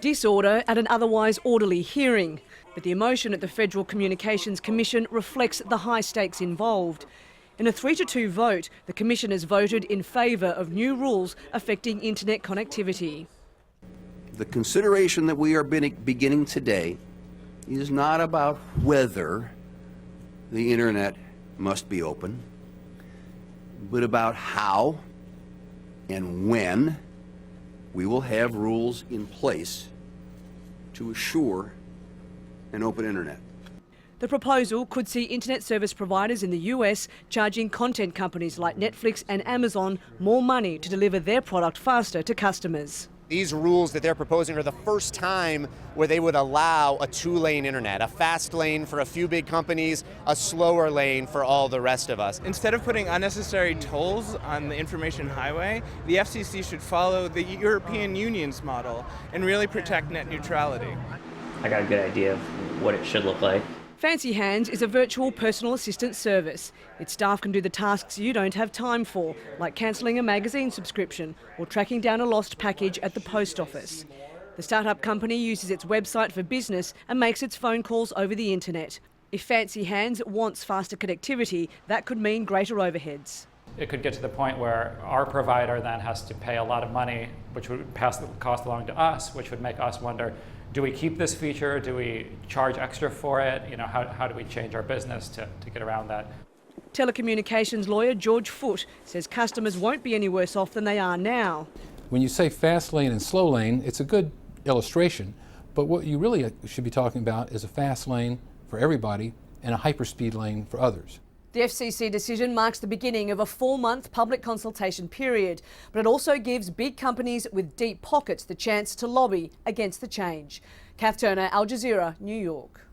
Disorder at an otherwise orderly hearing. But the emotion at the Federal Communications Commission reflects the high stakes involved. In a 3-2 vote, the Commission has voted in favour of new rules affecting internet connectivity. The consideration that we are beginning today is not about whether the internet must be open, but about how and when we will have rules in place to assure an open internet. The proposal could see internet service providers in the US charging content companies like Netflix and Amazon more money to deliver their product faster to customers. These rules that they're proposing are the first time where they would allow a two-lane internet, a fast lane for a few big companies, a slower lane for all the rest of us. Instead of putting unnecessary tolls on the information highway, the FCC should follow the European Union's model and really protect net neutrality. I got a good idea of what it should look like. Fancy Hands is a virtual personal assistant service. Its staff can do the tasks you don't have time for, like cancelling a magazine subscription or tracking down a lost package at the post office. The startup company uses its website for business and makes its phone calls over the internet. If Fancy Hands wants faster connectivity, that could mean greater overheads. It could get to the point where our provider then has to pay a lot of money, which would pass the cost along to us, which would make us wonder, do we keep this feature? Do we charge extra for it? You know, how do we change our business to get around that? Telecommunications lawyer George Foote says customers won't be any worse off than they are now. When you say fast lane and slow lane, it's a good illustration, but what you really should be talking about is a fast lane for everybody and a hyperspeed lane for others. The FCC decision marks the beginning of a 4-month public consultation period, but it also gives big companies with deep pockets the chance to lobby against the change. Cath, Al Jazeera, New York.